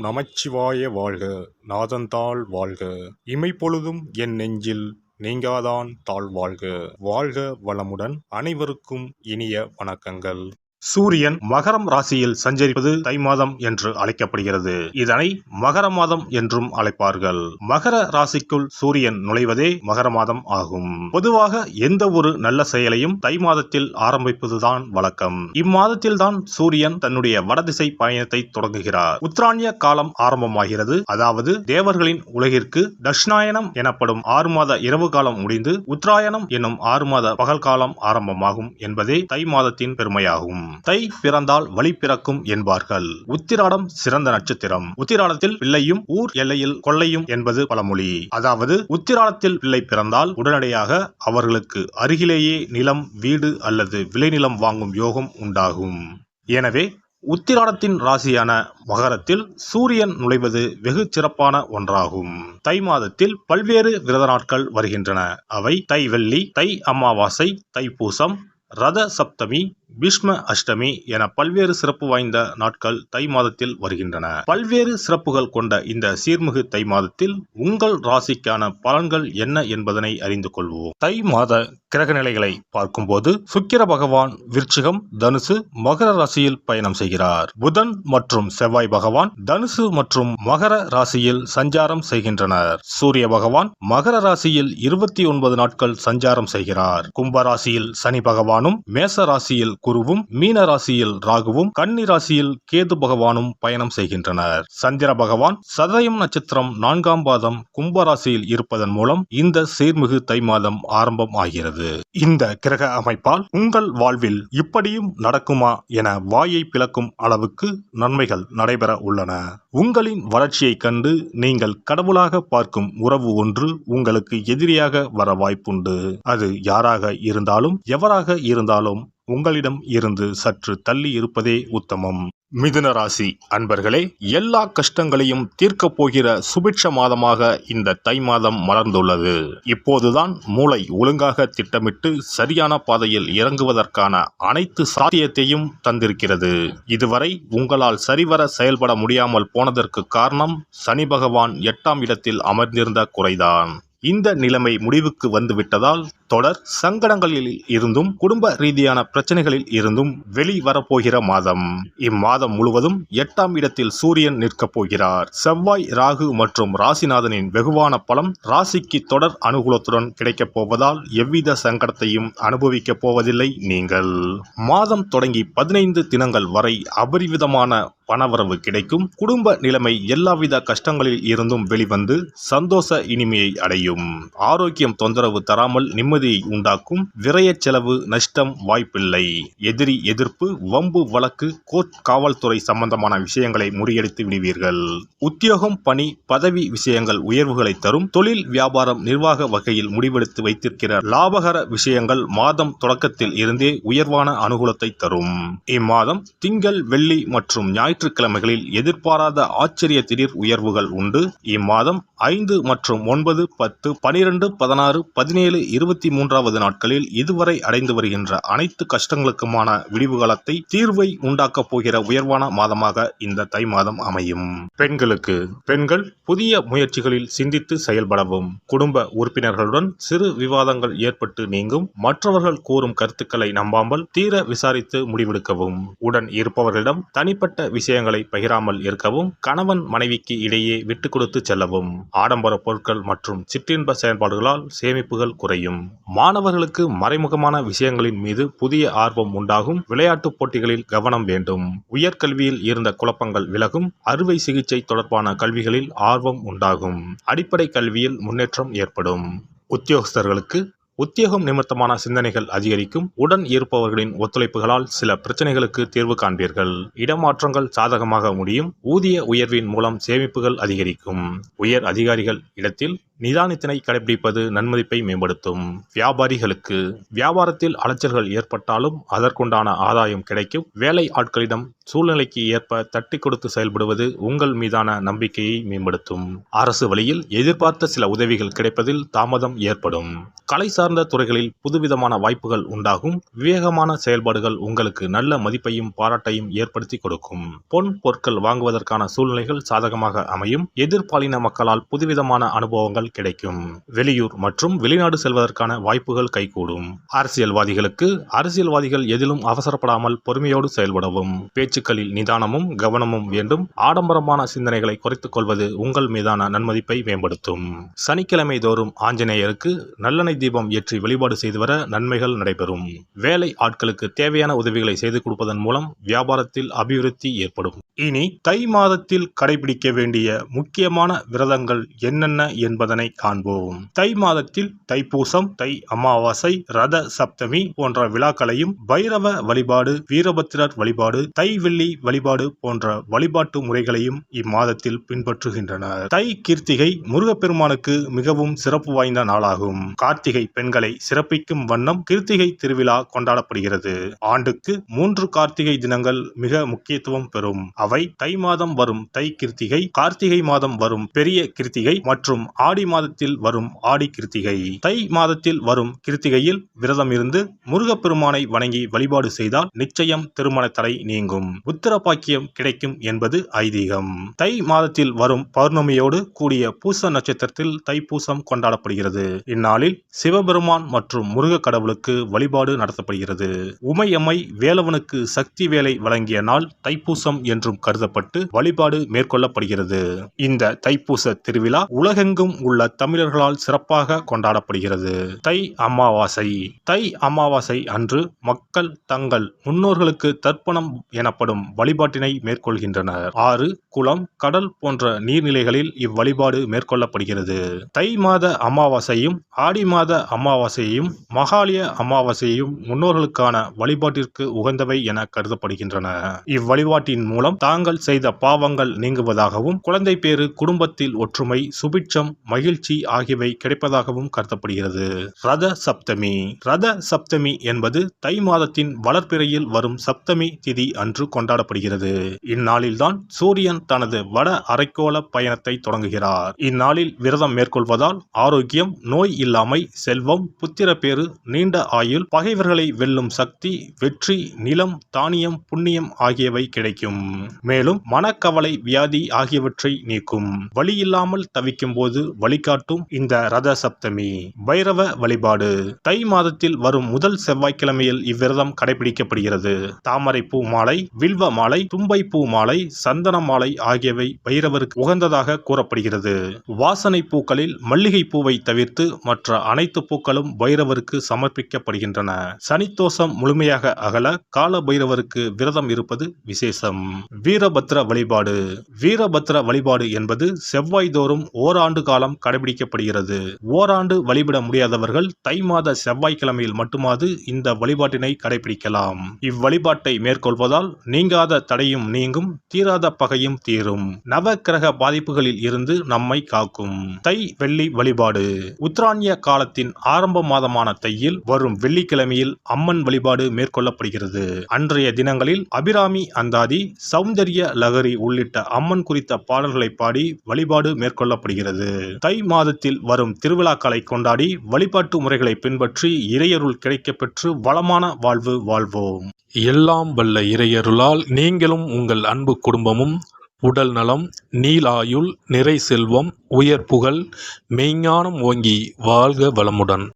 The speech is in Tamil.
நமச்சிவாய வாழ்க. நாதந்தாள் வாழ்க. இமைப்பொழுதும் என் நெஞ்சில் நீங்காதான் தாழ் வாழ்க. வாழ்க வளமுடன். அனைவருக்கும் இனிய வணக்கங்கள். சூரியன் மகரம் ராசியில் சஞ்சரிப்பது தை மாதம் என்று அழைக்கப்படுகிறது. இதனை மகர மாதம் என்றும் அழைப்பார்கள். மகர ராசிக்குள் சூரியன் நுழைவதே மகர மாதம் ஆகும். பொதுவாக எந்த ஒரு நல்ல செயலையும் தை மாதத்தில் ஆரம்பிப்பதுதான் வழக்கம். இம்மாதத்தில் தான் சூரியன் தன்னுடைய வடதிசை பயணத்தை தொடங்குகிறார். உத்தராயண காலம் ஆரம்பமாகிறது. அதாவது தேவர்களின் உலகிற்கு தட்சிணாயனம் எனப்படும் 6 மாத இரவு காலம் முடிந்து உத்தராயணம் என்னும் 6 மாத பகல் காலம் ஆரம்பமாகும் என்பதே தை மாதத்தின் பெருமையாகும். தை பிறந்தால் வழி பிறக்கும் என்பார்கள். உத்திராடம் சிறந்த நட்சத்திரம். உத்திராடத்தில் பிள்ளையும் ஊர் எல்லையில் கொள்ளையும் என்பது பழமொழி. அதாவது உத்திராடத்தில் பிள்ளை பிறந்தால் உடனடியாக அவர்களுக்கு அருகிலேயே நிலம், வீடு அல்லது விளைநிலம் வாங்கும் யோகம் உண்டாகும். எனவே உத்திராடத்தின் ராசியான மகரத்தில் சூரியன் நுழைவது வெகு சிறப்பான ஒன்றாகும். தை மாதத்தில் பல்வேறு விரத நாட்கள் வருகின்றன. அவை தை வெள்ளி, தை அமாவாசை, தைப்பூசம், ரத சப்தமி, பீஷ்ம அஷ்டமி என பல்வேறு சிறப்பு வாய்ந்த நாட்கள் தை மாதத்தில் வருகின்றன. பல்வேறு சிறப்புகள் கொண்ட இந்த சீர்மிகு தை மாதத்தில் உங்கள் ராசிக்கான பலன்கள் என்ன என்பதனை அறிந்து கொள்வோம். தை மாத கிரக நிலைகளை பார்க்கும்போது சுக்கிர பகவான் விருச்சிகம், தனுசு, மகர ராசியில் பயணம் செய்கிறார். புதன் மற்றும் செவ்வாய் பகவான் தனுசு மற்றும் மகர ராசியில் சஞ்சாரம் செய்கின்றனர். சூரிய பகவான் மகர ராசியில் 29 நாட்கள் சஞ்சாரம் செய்கிறார். கும்ப ராசியில் சனி பகவானும், மேச ராசியில் குருவும், மீன ராசியில் ராகுவும், கன்னி ராசியில் கேது பகவானும் பயணம் செய்கின்றனர். சந்திர பகவான் சதயம் நட்சத்திரம் 4ஆம் பாதம் கும்ப ராசியில் இருப்பதன் மூலம் இந்த சீர்மிகு தை மாதம் ஆரம்பம் ஆகிறது. இந்த கிரக அமைப்பால் உங்கள் வாழ்வில் இப்படியும் நடக்குமா என வாயை பிளக்கும் அளவுக்கு நன்மைகள் நடைபெற உள்ளன. உங்களின் வளர்ச்சியை கண்டு நீங்கள் கடவுளாக பார்க்கும் உறவு ஒன்று உங்களுக்கு எதிரியாக வர வாய்ப்புண்டு. அது யாராக இருந்தாலும் எவராக இருந்தாலும் உங்களிடம் இருந்து சற்று தள்ளி இருப்பதே உத்தமம். மிதுன ராசி அன்பர்களே, எல்லா கஷ்டங்களையும் தீர்க்கப் போகிற சுபிட்ச மாதமாக இந்த தை மாதம் மலர்ந்துள்ளது. இப்போதுதான் மூளை ஒழுங்காக திட்டமிட்டு சரியான பாதையில் இறங்குவதற்கான அனைத்து சாத்தியத்தையும் தந்திருக்கிறது. இதுவரை உங்களால் சரிவர செயல்பட முடியாமல் போனதற்கு காரணம் சனி பகவான் 8ஆம் இடத்தில் அமர்ந்திருந்த குறைதான். இந்த நிலைமை முடிவுக்கு வந்துவிட்டதால் தொடர் சங்கடங்களில் இருந்தும் குடும்ப ரீதியான பிரச்சனைகளில் இருந்தும் வெளிவரப்போகிற மாதம். இம்மாதம் முழுவதும் 8ஆம் இடத்தில் சூரியன் நிற்கப் போகிறார். செவ்வாய், ராகு மற்றும் ராசிநாதனின் வெகுவான பலம் ராசிக்கு தொடர் அனுகூலத்துடன் கிடைக்கப் போவதால் எவ்வித சங்கடத்தையும் அனுபவிக்கப் போவதில்லை நீங்கள். மாதம் தொடங்கி 15 தினங்கள் வரை அபரிவிதமான பணவரவு கிடைக்கும். குடும்ப நிலைமை எல்லாவித கஷ்டங்களில் இருந்தும் வெளிவந்து சந்தோஷ இனிமையை அடையும். ஆரோக்கியம் தொந்தரவு தராமல் நிம்மதியை உண்டாக்கும். விரய செலவு, நஷ்டம் வாய்ப்பில்லை. எதிரி எதிர்ப்பு, வம்பு வழக்கு, கோர்ட், காவல்துறை சம்பந்தமான விஷயங்களை முறியடித்து விடுவீர்கள். உத்தியோகம், பணி, பதவி விஷயங்கள் உயர்வுகளை தரும். தொழில், வியாபாரம், நிர்வாக வகையில் முடிவெடுத்து வைத்திருக்கிற லாபகர விஷயங்கள் மாதம் தொடக்கத்தில் இருந்தே உயர்வான அனுகூலத்தை தரும். இம்மாதம் திங்கள், வெள்ளி மற்றும் ஞாயிற்றுக்கிழமைகளில் எதிர்பாராத ஆச்சரிய திடீர் உயர்வுகள் உண்டு. இம்மாதம் 5 மற்றும் 9, 10, 12, 16, 17, 23வது நாட்களில் இதுவரை அடைந்து வருகின்ற அனைத்து கஷ்டங்களுக்குமான விடிவுகாலத்தை தீர்வை உண்டாக்கப் போகிற உயர்வான மாதமாக இந்த தை மாதம் அமையும். பெண்கள் புதிய முயற்சிகளில் சிந்தித்து செயல்படவும். குடும்ப உறுப்பினர்களுடன் சிறு விவாதங்கள் ஏற்பட்டு நீங்கும். மற்றவர்கள் கூறும் கருத்துக்களை நம்பாமல் தீர விசாரித்து முடிவெடுக்கவும். உடன் இருப்பவர்களிடம் தனிப்பட்ட விஷயங்களை பகிராமல் இருக்கவும். கணவன் மனைவிக்கு இடையே விட்டு கொடுத்து செல்லவும். ஆடம்பர பொருட்கள் மற்றும் சிற்றின்ப செயல்பாடுகளால் சேமிப்புகள் குறையும். மாணவர்களுக்கு மறைமுகமான விஷயங்களின் மீது புதிய ஆர்வம் உண்டாகும். விளையாட்டுப் போட்டிகளில் கவனம் வேண்டும். உயர்கல்வியில் இருந்த குழப்பங்கள் விலகும். அறுவை சிகிச்சை தொடர்பான கல்விகளில் ஆர்வம் உண்டாகும். அடிப்படை கல்வியில் முன்னேற்றம் ஏற்படும். உத்தியோகஸ்தர்களுக்கு உத்தியோகம் நிமித்தமான சிந்தனைகள் அதிகரிக்கும். உடன் இருப்பவர்களின் ஒத்துழைப்புகளால் சில பிரச்சனைகளுக்கு தீர்வு காண்பீர்கள். இடமாற்றங்கள் சாதகமாக முடியும். ஊதிய உயர்வின் மூலம் சேமிப்புகள் அதிகரிக்கும். உயர் அதிகாரிகள் இடத்தில் நிதானத்தினை கடைபிடிப்பது நன்மதிப்பை மேம்படுத்தும். வியாபாரிகளுக்கு வியாபாரத்தில் அலைச்சல்கள் ஏற்பட்டாலும் அதற்குண்டான ஆதாயம் கிடைக்கும். வேலை ஆட்களிடம் சூழ்நிலைக்கு ஏற்ப தட்டி கொடுத்து செயல்படுவது உங்கள் மீதான நம்பிக்கையை மேம்படுத்தும். அரசு வழியில் எதிர்பார்த்த சில உதவிகள் கிடைப்பதில் தாமதம் ஏற்படும். கலை சார்ந்த துறைகளில் புதுவிதமான வாய்ப்புகள் உண்டாகும். விவேகமான செயல்பாடுகள் உங்களுக்கு நல்ல மதிப்பையும் பாராட்டையும் ஏற்படுத்தி கொடுக்கும். பொன் பொருட்கள் வாங்குவதற்கான சூழ்நிலைகள் சாதகமாக அமையும். எதிர்பாலின மக்களால் புதுவிதமான அனுபவங்கள் கிடைக்கும். வெளியூர் மற்றும் வெளிநாடு செல்வதற்கான வாய்ப்புகள் கைகூடும். அரசியல்வாதிகள் எதிலும் அவசரப்படாமல் பொறுமையோடு செயல்படவும். பேச்சுக்களில் நிதானமும் கவனமும் வேண்டும். ஆடம்பரமான சிந்தனைகளை குறைத்துக் கொள்வது உங்கள் மீதான நன்மதிப்பை மேம்படுத்தும். சனிக்கிழமை தோறும் ஆஞ்சநேயருக்கு நல்லெண்ணெய் தீபம் ஏற்றி வழிபாடு செய்து வர நன்மைகள் நடைபெறும். வேலை ஆட்களுக்கு தேவையான உதவிகளை செய்து கொடுப்பதன் மூலம் வியாபாரத்தில் அபிவிருத்தி ஏற்படும். இனி தை மாதத்தில் கடைபிடிக்க வேண்டிய முக்கியமான விரதங்கள் என்னென்ன என்பதனை காண்போம். தை மாதத்தில் தைப்பூசம், தை அமாவாசை, ரத சப்தமி போன்ற விழாக்களையும், பைரவ வழிபாடு, வீரபத்திரர் வழிபாடு, தை வெள்ளி வழிபாடு போன்ற வழிபாட்டு முறைகளையும் இம்மாதத்தில் பின்பற்றுகின்றனர். தை கிருத்திகை முருகப்பெருமானுக்கு மிகவும் சிறப்பு வாய்ந்த நாளாகும். கார்த்திகை பெண்களை சிறப்பிக்கும் வண்ணம் கிருத்திகை திருவிழா கொண்டாடப்படுகிறது. ஆண்டுக்கு 3 கார்த்திகை தினங்கள் மிக முக்கியத்துவம் பெறும். அவை தை மாதம் வரும் தை கிருத்திகை, கார்த்திகை மாதம் வரும் பெரிய கிருத்திகை மற்றும் ஆடி மாதத்தில் வரும் ஆடி கிருத்திகை. தை மாதத்தில் வரும் கிருத்திகையில் விரதம் இருந்து முருகப்பெருமானை வணங்கி வழிபாடு செய்தால் நிச்சயம் திருமண தடை நீங்கும். புத்திர பாக்கியம் கிடைக்கும் என்பது ஐதீகம். தை மாதத்தில் வரும் பௌர்ணமியோடு கூடிய பூச நட்சத்திரத்தில் தைப்பூசம் கொண்டாடப்படுகிறது. இந்நாளில் சிவபெருமான் மற்றும் முருக கடவுளுக்கு வழிபாடு நடத்தப்படுகிறது. உமையம்மை வேலவனுக்கு சக்தி வேலை வழங்கிய நாள் தைப்பூசம் என்றும் கருதப்பட்டு வழிபாடு மேற்கொள்ளப்படுகிறது. இந்த தைப்பூச திருவிழா உலகெங்கும் உள்ள தமிழர்களால் சிறப்பாக கொண்டாடப்படுகிறது. தை அமாவாசை. தை அமாவாசை அன்று மக்கள் தங்கள் முன்னோர்களுக்கு தர்ப்பணம் எனப்படும் வழிபாட்டினை மேற்கொள்கின்றனர். ஆறு, குளம், கடல் போன்ற நீர்நிலைகளில் இவ்வழிபாடு மேற்கொள்ளப்படுகிறது. தை மாத அமாவாசையும் ஆடி மாத அமாவாசையும் மகாலய அமாவாசையும் முன்னோர்களுக்கான வழிபாட்டிற்கு உகந்தவை என கருதப்படுகின்றன. இவ்வழிபாட்டின் மூலம் தாங்கள் செய்த பாவங்கள் நீங்குவதாகவும், குழந்தை பேறு, குடும்பத்தில் ஒற்றுமை, சுபிட்சம், மகிழ்ச்சி ஆகியவை கிடைப்பதாகவும் கருதப்படுகிறது. ரத சப்தமி. ரத சப்தமி என்பது தை மாதத்தின் வளர்பிறையில் வரும் சப்தமி திதி அன்று கொண்டாடப்படுகிறது. இந்நாளில்தான் சூரியன் தனது வட அரைக்கோள பயணத்தை தொடங்குகிறார். இந்நாளில் விரதம் மேற்கொள்வதால் ஆரோக்கியம், நோய் இல்லாமை, செல்வம், புத்திரப்பேறு, நீண்ட ஆயுள், பகைவர்களை வெல்லும் சக்தி, வெற்றி, நிலம், தானியம், புண்ணியம் ஆகியவை கிடைக்கும். மேலும் மனக்கவலை, வியாதி ஆகியவற்றை நீக்கும். வழியில்லாமல் தவிக்கும் போது வழிகாட்டும் இந்த ரத சப்தமி. பைரவ வழிபாடு. தை மாதத்தில் வரும் முதல் செவ்வாய்க்கிழமையில் இவ்விரதம் கடைபிடிக்கப்படுகிறது. தாமரை பூ மாலை, வில்வ மாலை, தும்பை பூ மாலை, சந்தன மாலை ஆகியவை பைரவருக்கு உகந்ததாக கூறப்படுகிறது. வாசனை பூக்களில் மல்லிகை பூவை தவிர்த்து மற்ற அனைத்து பூக்களும் பைரவருக்கு சமர்ப்பிக்கப்படுகின்றன. சனித்தோஷம் முழுமையாக அகல கால பைரவருக்கு விரதம் இருப்பது விசேஷம். வீரபத்திர வழிபாடு. வீரபத்திர வழிபாடு என்பது செவ்வாய் தோறும் ஓராண்டு காலம் கடைபிடிக்கப்படுகிறது. ஓராண்டு வழிபட முடியாதவர்கள் தை மாத செவ்வாய்க்கிழமையில் மட்டுமாவது இந்த வழிபாட்டினை கடைபிடிக்கலாம். இவ்வழிபாட்டை மேற்கொள்வதால் நீங்காத தடையும் நீங்கும், தீராத பகையும் தீரும், நவ கிரக பாதிப்புகளில் இருந்து நம்மை காக்கும். தை வெள்ளி வழிபாடு. உத்தராயண காலத்தின் ஆரம்ப மாதமான தையில் வரும் வெள்ளிக்கிழமையில் அம்மன் வழிபாடு மேற்கொள்ளப்படுகிறது. அன்றைய தினங்களில் அபிராமி அந்தாதி, சௌந்தர்ய லகரி உள்ளிட்ட அம்மன் குறித்த பாடல்களை பாடி வழிபாடு மேற்கொள்ளப்படுகிறது. தை மாதத்தில் வரும் திருவிழாக்களை கொண்டாடி வழிபாட்டு முறைகளை பின்பற்றி இறையருள் கிடைக்கப்பெற்று வளமான வாழ்வு வாழ்வோம். எல்லாம் வல்ல இறையருளால் நீங்களும் உங்கள் அன்பு குடும்பமும் உடல் நலம், நீலாயுள், நிறை செல்வம், உயர் புகழ், மெய்ஞானம் ஓங்கி வாழ்க வளமுடன்.